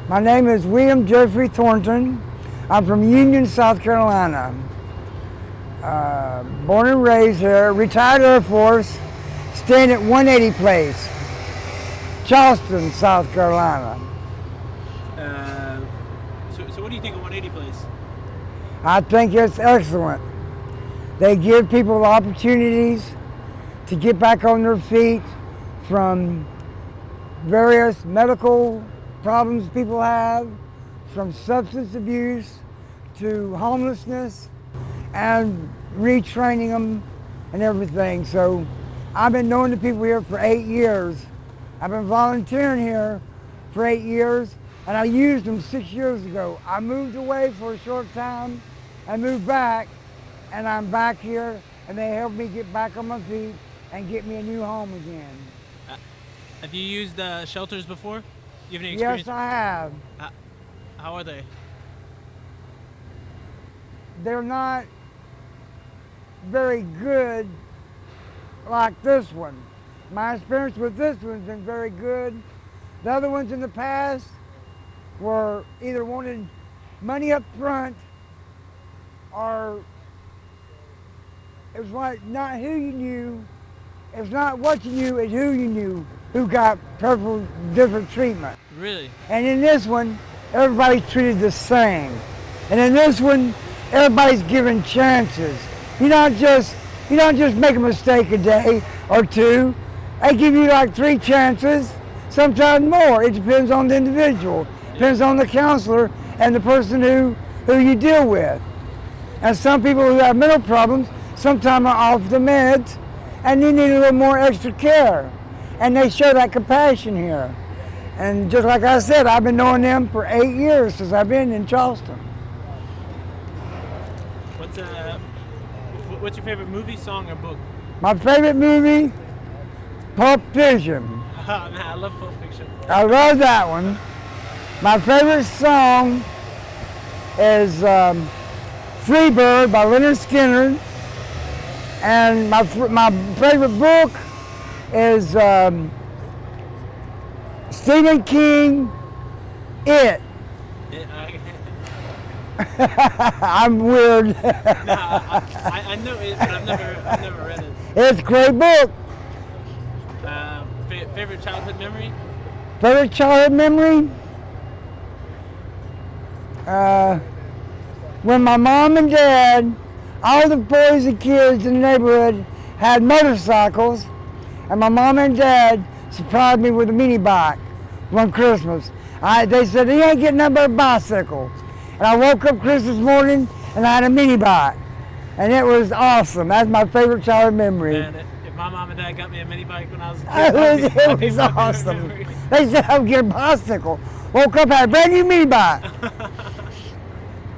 My name is William Jeffrey Thornton. I'm from Union, South Carolina. Born and raised here, retired Air Force, staying at 180 Place, Charleston, South Carolina. So what do you think of 180 Place? I think it's excellent. They give people opportunities to get back on their feet from various medical problems people have, from substance abuse to homelessness, and retraining them and everything. So I've been knowing the people here for 8 years. I've been volunteering here for 8 years, and I used them 6 years ago. I moved away for a short time, I moved back, and I'm back here, and they helped me get back on my feet and get me a new home again. Have you used shelters before? You have any experience? Yes, I have. How are they? They're not very good like this one. My experience with this one's been very good. The other ones in the past were either wanted money up front, or it was like not who you knew. It was not what you knew, it's who you knew who got purple different treatment. Really? And in this one, everybody's treated the same. And in this one, everybody's given chances. You don't just make a mistake a day or two. They give you like 3 chances, sometimes more. It depends on the individual. Depends on the counselor and the person who you deal with. And some people who have mental problems sometimes are off the meds and you need a little more extra care. And they show that compassion here. And just like I said, I've been knowing them for 8 years since I've been in Charleston. What's your favorite movie, song, or book? My favorite movie, Pulp Fiction. Oh, man, I love Pulp Fiction. I love that one. My favorite song is Free Bird by Leonard Skinner. And my favorite book is Stephen King, It. I'm weird. No, I know it, but I've never read it. It's a great book. Favorite childhood memory? Favorite childhood memory? When my mom and dad, all the boys and kids in the neighborhood had motorcycles, and my mom and dad surprised me with a mini bike one Christmas. They said, he ain't getting nothing but a bicycle. And I woke up Christmas morning and I had a mini bike. And it was awesome. That's my favorite childhood memory. Man, if my mom and dad got me a mini bike when I was a kid, it was awesome. They said I would get a bicycle. Woke up, had a brand new mini bike.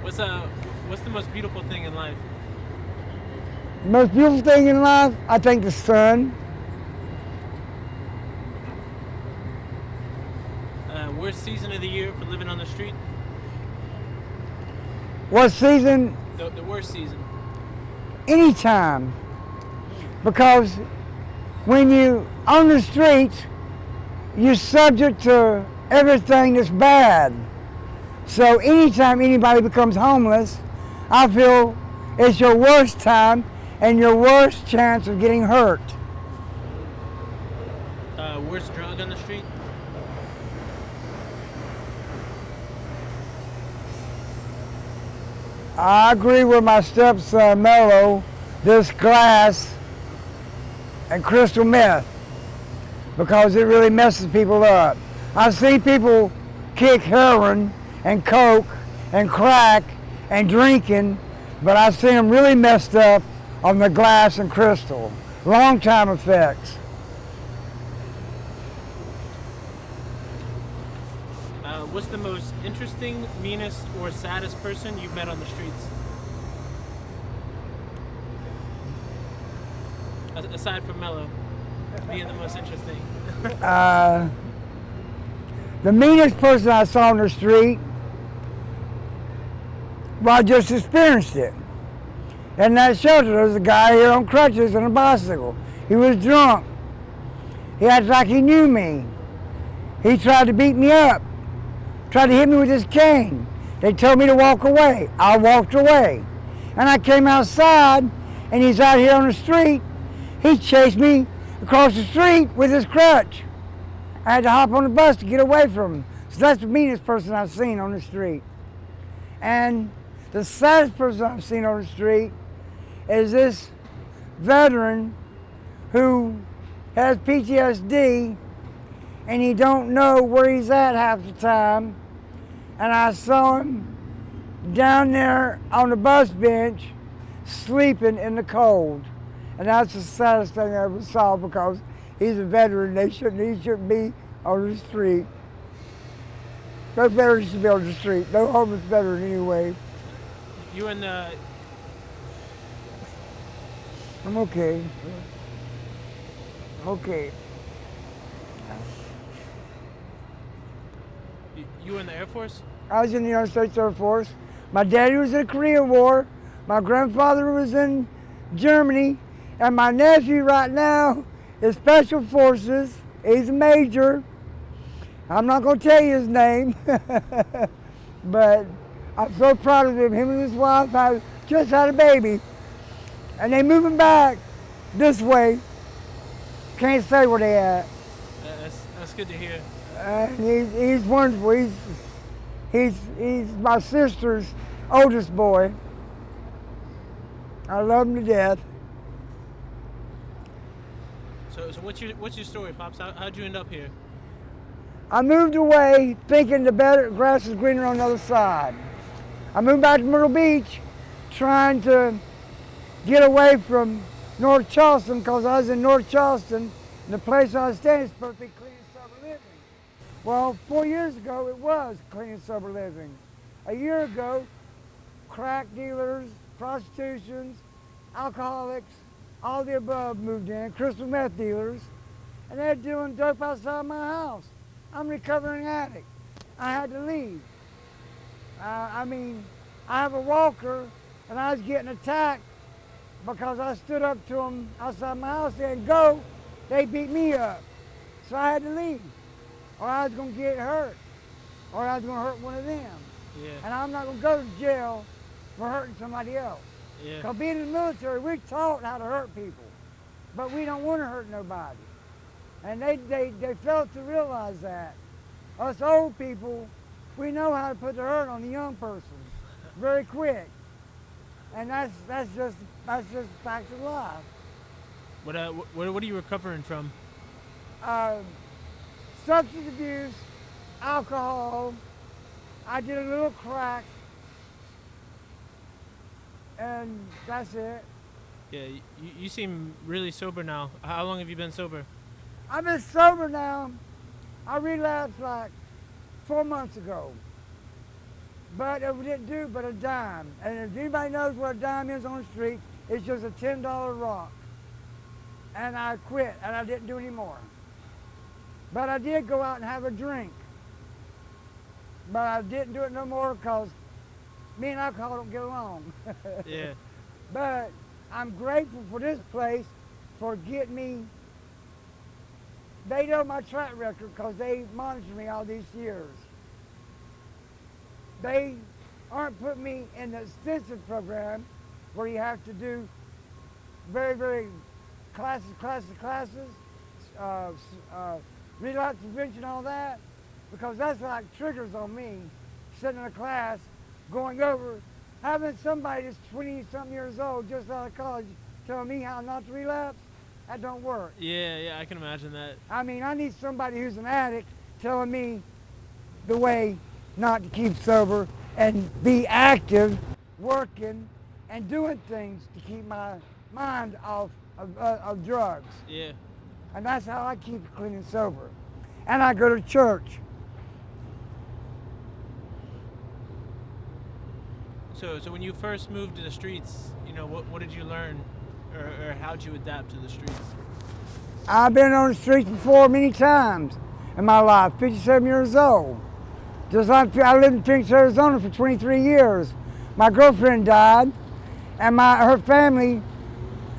What's the most beautiful thing in life? The most beautiful thing in life, I think the sun. Worst season of the year for living on the street? What season? The worst season. Anytime. Because when you on the streets, you're subject to everything that's bad. So anytime anybody becomes homeless, I feel it's your worst time and your worst chance of getting hurt. Worst drug on the street? I agree with my stepson Mello, this glass and crystal meth, because it really messes people up. I see people kick heroin and coke and crack and drinking, but I see them really messed up on the glass and crystal. Long time effects. What's the most interesting, meanest, or saddest person you've met on the streets? Aside from Mello being the most interesting. The meanest person I saw on the street, well, I just experienced it. In that shelter, there was a guy here on crutches and a bicycle. He was drunk. He acted like he knew me. He tried to beat me up. tried to hit me with his cane. They told me to walk away. I walked away. And I came outside, and he's out here on the street. He chased me across the street with his crutch. I had to hop on the bus to get away from him. So that's the meanest person I've seen on the street. And the saddest person I've seen on the street is this veteran who has PTSD, and he don't know where he's at half the time. And I saw him down there on the bus bench sleeping in the cold. And that's the saddest thing I ever saw, because he's a veteran. He shouldn't be on the street. No veteran should be on the street. No homeless veteran anyway. You and the... I'm okay. Okay. You were in the Air Force? I was in the United States Air Force. My daddy was in the Korean War. My grandfather was in Germany. And my nephew right now is Special Forces. He's a major. I'm not going to tell you his name. But I'm so proud of him. Him and his wife have just had a baby. And they moving back this way. Can't say where they at. That's good to hear. And he's wonderful. He's my sister's oldest boy. I love him to death. So what's your story, Pops? How'd you end up here? I moved away thinking the better grass is greener on the other side. I moved back to Myrtle Beach trying to get away from North Charleston, because I was in North Charleston and the place I was staying is supposed to be clean and sober living. Well, 4 years ago it was clean and sober living. A year ago, crack dealers, prostitutions, alcoholics, all the above moved in, crystal meth dealers, and they're doing dope outside my house. I'm a recovering addict. I had to leave. I have a walker, and I was getting attacked because I stood up to them outside my house saying, go. They beat me up. So I had to leave, or I was going to get hurt, or I was going to hurt one of them. Yeah. And I'm not going to go to jail for hurting somebody else. Yeah. Because being in the military, we're taught how to hurt people, but we don't want to hurt nobody. And they failed to realize that. Us old people, we know how to put the hurt on the young person very quick. And that's just a fact of life. What are you recovering from? Substance abuse, alcohol. I did a little crack, and that's it. Yeah, you seem really sober now. How long have you been sober? I've been sober now. I relapsed like 4 months ago. But it didn't do but a dime. And if anybody knows what a dime is on the street, it's just a $10 rock. And I quit, and I didn't do any more. But I did go out and have a drink. But I didn't do it no more because me and alcohol don't get along. Yeah. But I'm grateful for this place for getting me. They know my track record because they monitored me all these years. They aren't putting me in the extensive program where you have to do very, very classes, relapse prevention, all that, because that's like triggers on me, sitting in a class, going over, having somebody that's 20-something years old, just out of college, telling me how not to relapse. That don't work. Yeah, I can imagine that. I mean, I need somebody who's an addict telling me the way not to keep sober and be active, working, and doing things to keep my mind off of drugs. Yeah. And that's how I keep clean and sober. And I go to church. So when you first moved to the streets, what did you learn, or how'd you adapt to the streets? I've been on the streets before many times in my life, 57 years old. Just like I lived in Phoenix, Arizona for 23 years. My girlfriend died, and her family,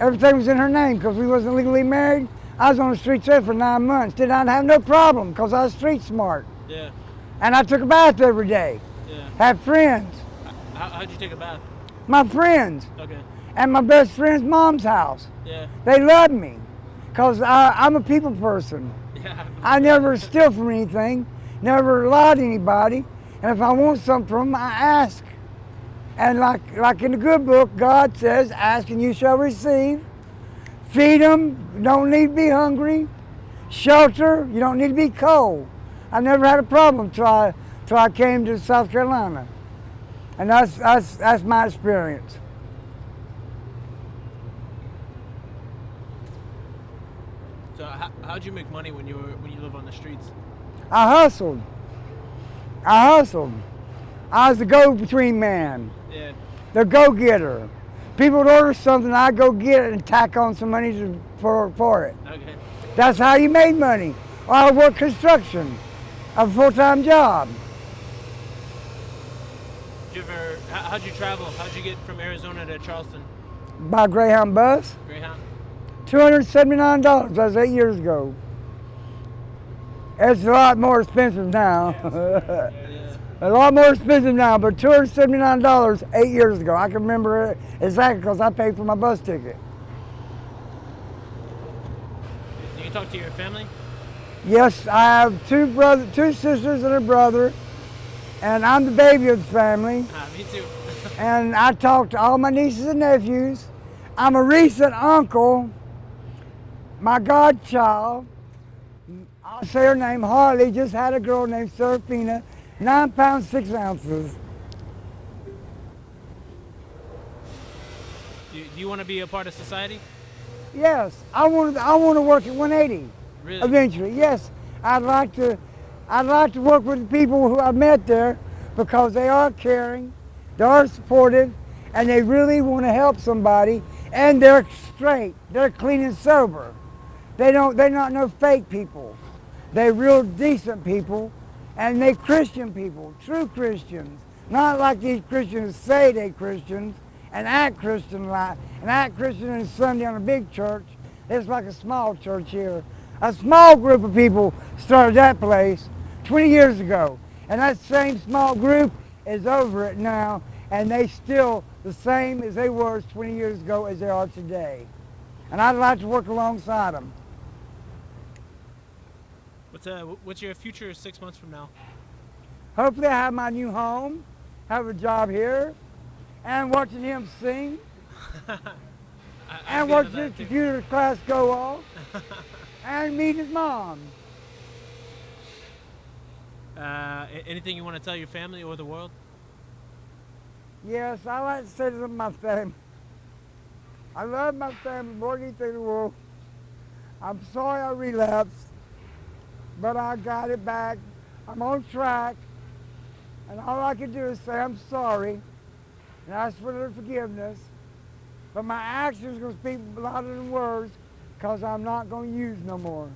everything was in her name because we wasn't legally married. I was on the streets there for 9 months. Did not have no problem because I was street smart. Yeah. And I took a bath every day. Yeah. Had friends. How'd you take a bath? My friends. Okay. And my best friend's mom's house. Yeah. They loved me because I'm a people person. Yeah. I never steal from anything, never lie to anybody. And if I want something from them, I ask. And like in the good book, God says, ask and you shall receive. Feed them, don't need to be hungry. Shelter, you don't need to be cold. I never had a problem till I came to South Carolina. And that's my experience. So how'd you make money when you live on the streets? I hustled. I was the go-between man, Yeah. the go-getter. People would order something, I'd go get it and tack on some money for it. Okay. That's how you made money. Or I worked construction, a full-time job. How'd you travel? How'd you get from Arizona to Charleston? By Greyhound bus, Greyhound? $279, that was 8 years ago. It's a lot more expensive now. Yeah. A lot more expensive now, but $279 8 years ago. I can remember it exactly because I paid for my bus ticket. Do you talk to your family? Yes, I have two sisters and a brother, and I'm the baby of the family. Me too. And I talk to all my nieces and nephews. I'm a recent uncle. My godchild, I'll say her name, Harley, just had a girl named Serafina, 9 pounds, 6 ounces. Do you want to be a part of society? Yes, I want to work at 180. Really? Eventually, yes. I'd like to work with the people who I met there because they are caring, they are supportive, and they really want to help somebody, and they're straight, they're clean and sober. They're not no fake people. They're real decent people, and they Christian people, true Christians. Not like these Christians say they Christians and act Christian in Sunday on a big church. It's like a small church here. A small group of people started that place 20 years ago. And that same small group is over it now, and they still the same as they were 20 years ago as they are today. And I'd like to work alongside them. What's your future 6 months from now? Hopefully I have my new home, have a job here, and watching him sing, and watching his computer class go off, and meet his mom. Anything you want to tell your family or the world? Yes, I like to say to them, my family. I love my family more than anything in the world. I'm sorry I relapsed, but I got it back. I'm on track, and all I can do is say I'm sorry and ask for their forgiveness. But my actions are going to speak louder than words because I'm not going to use no more.